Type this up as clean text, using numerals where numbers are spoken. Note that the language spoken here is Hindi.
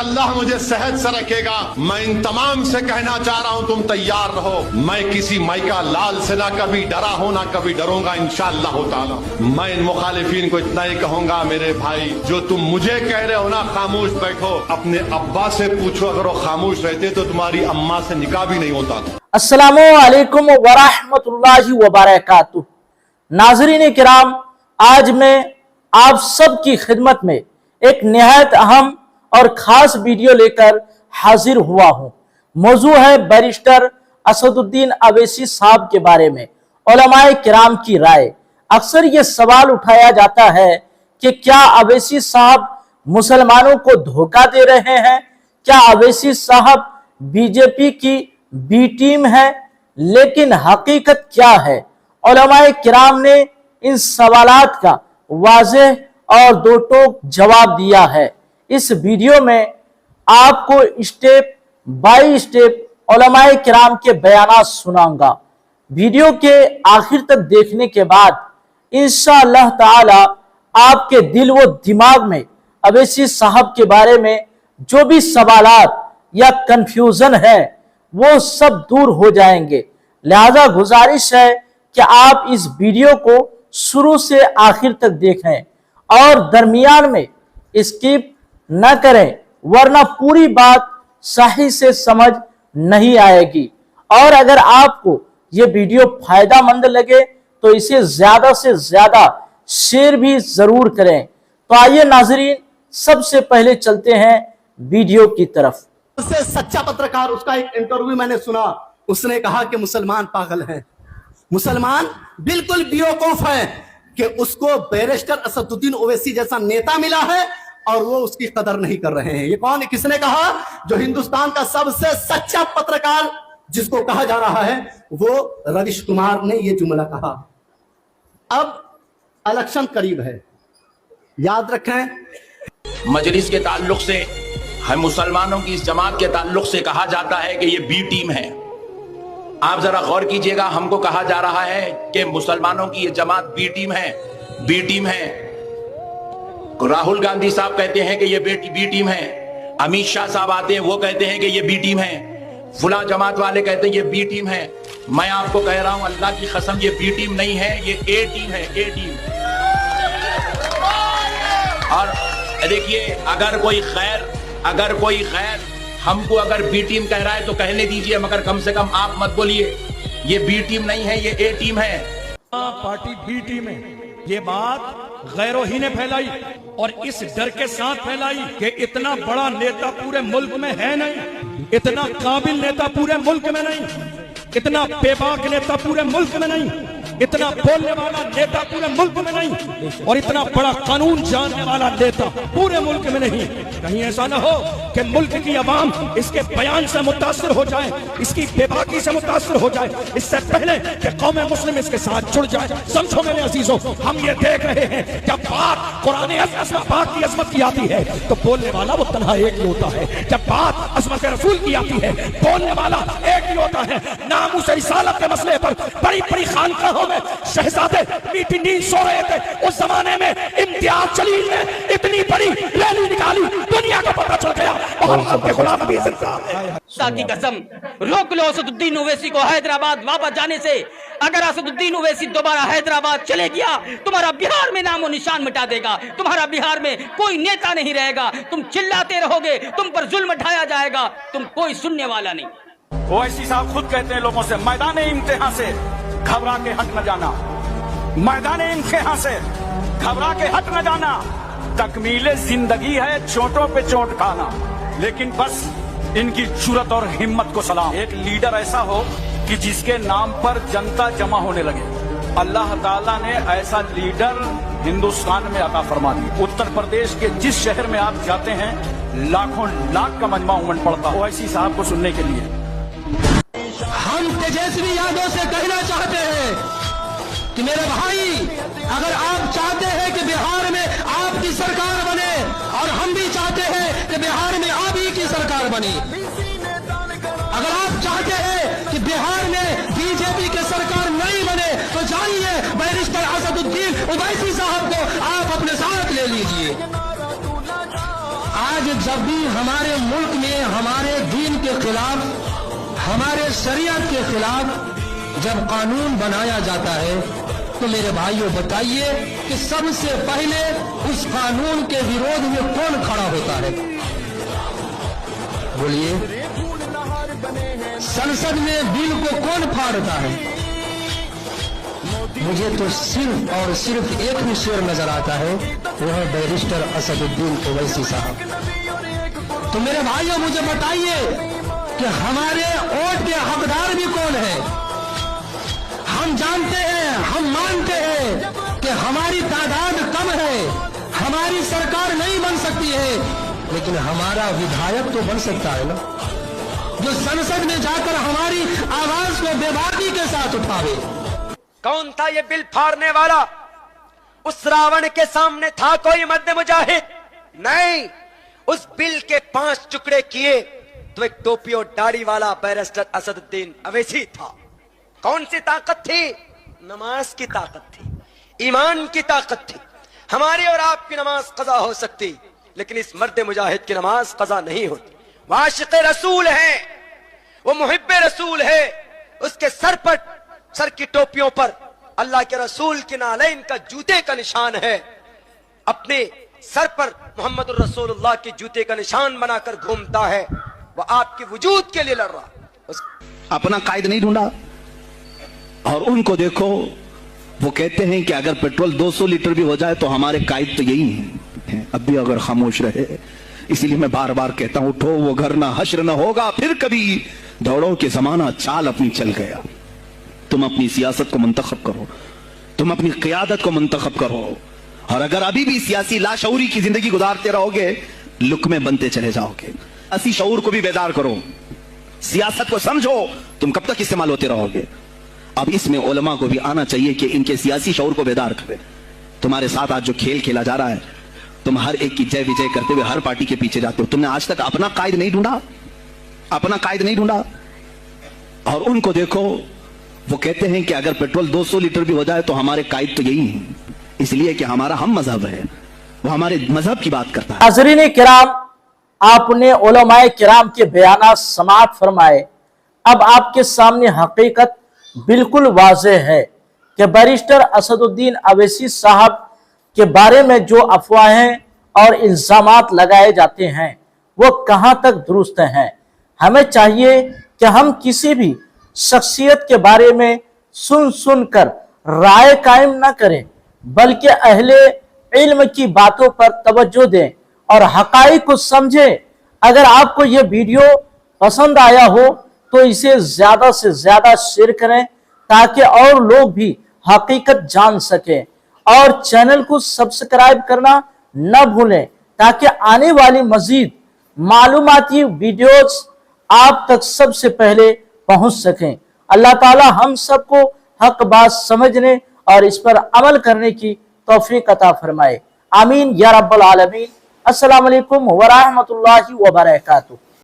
अल्लाह मुझे सेहत से रखेगा, मैं इन तमाम से कहना चाह रहा हूं, तुम तैयार रहो। मैं किसी माइका लाल से ना कभी डरा हूं ना कभी डरूंगा इंशाअल्लाह ताला। मैं इन मुखालिफिन को इतना ही कहूंगा, मेरे भाई जो तुम मुझे कह रहे हो ना खामोश बैठो, अपने अब्बा से पूछो, अगर वो खामोश रहते तो तुम्हारी अम्मा से निकाह भी नहीं होता था। अस्सलामु अलैकुम वरहमतुल्लाहि वबरकातुहू। नाज़रीन किराम, आज मैं आप सब की खिदमत में एक निहायत अहम और ख़ास वीडियो लेकर हाजिर हुआ हूँ। मौजू है बैरिस्टर असदुद्दीन अवैसी साहब के बारे में उलमाए किराम की राय। अक्सर ये सवाल उठाया जाता है कि क्या अवैसी साहब मुसलमानों को धोखा दे रहे हैं, क्या अवैसी साहब बीजेपी की बी टीम है। लेकिन हकीकत क्या है? उलमाए किराम ने इन सवालात का वाज़ेह और दो टोक जवाब दिया है। इस वीडियो में आपको स्टेप बाय स्टेप उलमाए किराम के बयानात सुनाऊंगा। वीडियो के आखिर तक देखने के बाद इंशाअल्लाह ताला आपके दिल व दिमाग में अवैसी साहब के बारे में जो भी सवालात या कंफ्यूजन है वो सब दूर हो जाएंगे। लिहाजा गुजारिश है कि आप इस वीडियो को शुरू से आखिर तक देखें और दरमियान में स्किप न करें, वरना पूरी बात सही से समझ नहीं आएगी। और अगर आपको ये वीडियो फायदामंद लगे तो इसे ज्यादा से ज्यादा शेयर भी जरूर करें। तो आइए नाजरीन, सबसे पहले चलते हैं वीडियो की तरफ। सबसे सच्चा पत्रकार, उसका एक इंटरव्यू मैंने सुना, उसने कहा कि मुसलमान पागल हैं, मुसलमान बिल्कुल बेवकूफ है कि उसको बैरिस्टर असदुद्दीन ओवैसी जैसा नेता मिला है और वो उसकी कदर नहीं कर रहे हैं। ये कौन, किसने कहा? जो हिंदुस्तान का सबसे सच्चा पत्रकार जिसको कहा जा रहा है वो रविश कुमार ने ये जुमला कहा। अब इलेक्शन करीब है, याद रखें। मजलिस के ताल्लुक से, हम मुसलमानों की इस जमात के ताल्लुक से कहा जाता है कि ये बी टीम है। आप जरा गौर कीजिएगा, हमको कहा जा रहा है कि मुसलमानों की ये जमात बी टीम है, बी टीम है। राहुल गांधी साहब कहते हैं कि ये बी टीम है, अमित शाह साहब आते हैं वो कहते हैं कि ये बी टीम है, फुला जमात वाले कहते हैं ये बी टीम है। मैं आपको कह रहा हूं अल्लाह की कसम, ये बी टीम नहीं है, ये ए टीम है, ए टीम। और देखिए, अगर कोई खैर हमको अगर बी टीम कह रहा है तो कहने दीजिए, मगर कम से कम आप मत बोलिए ये बी टीम नहीं है, ये ए टीम है। पार्टी बी टीम है, ये बात गैरों ही ने फैलाई और इस डर के साथ फैलाई कि इतना बड़ा नेता पूरे मुल्क में है नहीं, इतना काबिल नेता पूरे मुल्क में नहीं, इतना बेबाक नेता पूरे मुल्क में नहीं, इतना बोलने वाला नेता पूरे मुल्क में नहीं, और इतना बड़ा कानून जानने वाला नेता पूरे मुल्क में नहीं। कहीं ऐसा ना हो कि मुल्क की आवाम इसके बयान से मुतासिर हो जाए, इसकी बेबाकी से मुतासिर हो जाए, इससे पहले कि कौम मुस्लिम इसके साथ जुड़ जाए। समझो मेरे अजीजों, हम ये देख रहे हैं जब बात कुरान पाक की अजमत की आती है तो बोलने वाला वो तन्हा एक ही होता है, जब बात अजमत रसूल की आती है बोलने वाला एक ही होता है। नामूस रिसालत के मसले पर बड़ी बड़ी खानकाहों में शहजादे मीठी नींद सो रहे थे। उस जमाने में इम्तियाज जलील ने इतनी बड़ी रैली निकाली, दुनिया को पता चल गया मोहम्मद के गुलाम नबी की कसम, रोक लो असदुद्दीन ओवैसी को हैदराबाद वापस जाने से। अगर असदुद्दीन ओवैसी दोबारा हैदराबाद चले गया, तुम्हारा बिहार में नामो निशान मिटा देगा, तुम्हारा बिहार में कोई नेता नहीं रहेगा, तुम चिल्लाते रहोगे, तुम पर जुल्म ढाया जाएगा, तुम कोई सुनने वाला नहीं। ओवैसी साहब खुद कहते हैं लोगों से, मैदान इम्तिहान से घबरा के हट न जाना, मैदान इम्तिहान से घबरा के हट न जाना। तकमीले जिंदगी है चोटों पे चोट खाना, लेकिन बस इनकी जुर्रत और हिम्मत को सलाम। एक लीडर ऐसा हो कि जिसके नाम पर जनता जमा होने लगे। अल्लाह ताला ने ऐसा लीडर हिंदुस्तान में अता फरमा दी। उत्तर प्रदेश के जिस शहर में आप जाते हैं लाखों लाख का मजमा उमड़ पड़ता हो ओवैसी साहब को सुनने के लिए। हम तेजस्वी यादव से कहना चाहते हैं कि मेरे भाई, अगर आप चाहते हैं कि बिहार में आपकी सरकार बने और हम भी चाहते हैं कि बिहार में आप ही की सरकार बने, अगर आप चाहते हैं कि बिहार में बीजेपी की सरकार नहीं बने तो जानिए बैरिस्टर असदुद्दीन ओवैसी साहब को आप अपने साथ ले लीजिए। आज जब भी हमारे मुल्क में हमारे दीन के खिलाफ, हमारे शरीयत के खिलाफ जब कानून बनाया जाता है तो मेरे भाइयों बताइए कि सबसे पहले उस कानून के विरोध में कौन खड़ा होता है? बोलिए, संसद में बिल को कौन फाड़ता है? मुझे तो सिर्फ और सिर्फ एक ही शेर नजर आता है, वह बैरिस्टर असदुद्दीन ओवैसी साहब। तो मेरे भाइयों मुझे बताइए कि हमारे वोट के हकदार भी कौन है? हम जानते हैं, हम मानते हैं कि हमारी तादाद कम है, हमारी सरकार नहीं बन सकती है, लेकिन हमारा विधायक तो बन सकता है ना, जो संसद में जाकर हमारी आवाज को बेबाकी के साथ उठावे। कौन था ये बिल फाड़ने वाला? उस रावण के सामने था कोई मद्द मुजाहिद? नहीं, उस बिल के 5 टुकड़े किए तो एक टोपी और दाढ़ी वाला बैरिस्टर असदुद्दीन अवैसी था। कौन सी ताकत थी? नमाज की ताकत थी, ईमान की ताकत थी। हमारी और आपकी नमाज कज़ा हो सकती, लेकिन इस मर्द मुजाहिद की नमाज कज़ा नहीं होती। वो आशिक़ रसूल है, वो मुहिब्बे रसूल है। उसके सर की टोपियों पर अल्लाह के रसूल के नालैन का जूते का निशान है। अपने सर पर मोहम्मद रसूलुल्लाह के जूते का निशान बनाकर घूमता है। वो आपके वजूद के लिए लड़ रहा। अपना कायद नहीं ढूंढा। और उनको देखो, वो कहते हैं कि अगर पेट्रोल 200 लीटर भी हो जाए तो हमारे कायद तो यही हैं। अब भी अगर खामोश रहे, इसीलिए मैं बार बार कहता हूं, उठो वो घर ना हश्र ना होगा फिर कभी, दौड़ो के जमाना चाल अपनी चल गया। तुम अपनी सियासत को मुंतखब करो, तुम अपनी क़ियादत को मुंतखब करो। और अगर अभी भी सियासी लाशऊरी की जिंदगी गुजारते रहोगे, लुक्मे बनते चले जाओगे। असी शऊर को भी बेदार करो, सियासत को समझो। तुम कब तक इस्तेमाल होते रहोगे? अब इसमें उलमा को भी आना चाहिए कि इनके सियासी शऊर को बेदार करें। तुम्हारे साथ आज जो खेल खेला जा रहा है, तुम हर एक की जय विजय करते हुए हर पार्टी के पीछे जाते हो। तुमने आज तक अपना कायद नहीं ढूंढा, अपना कायद नहीं ढूंढा। और उनको देखो, वो कहते हैं कि अगर पेट्रोल 200 लीटर भी हो जाए तो हमारे कायद तो यही है, इसलिए कि हमारा हम मजहब है। वो हमारे मजहब की बात करता है। नाज़रीन किराम, आपने उलमाए किराम के बयानात समाअत फरमाए। अब आपके सामने हकीकत बिल्कुल वाज़ेह है कि बैरिस्टर असदुद्दीन अवैसी साहब के बारे में जो अफवाहें और इल्जामात लगाए जाते हैं वो कहां तक दुरुस्त हैं। हमें चाहिए कि हम किसी भी शख्सियत के बारे में सुन कर राय कायम न करें, बल्कि अहले इल्म की बातों पर तवज्जो दें और हकाइक को समझें। अगर आपको ये वीडियो पसंद आया हो तो इसे ज्यादा से ज्यादा शेयर करें ताकि और लोग भी हकीकत जान सकें, और चैनल को सब्सक्राइब करना न भूलें ताकि आने वाली मजीद मालूमाती वीडियोस आप तक सबसे पहले पहुंच सकें। अल्लाह ताला हम सबको हक बात समझने और इस पर अमल करने की तौफीक अता फरमाए। आमीन या रब्बल आलमीन। अस्सलाम वालेकुम व रहमतुल्लाहि व बरकातुहू।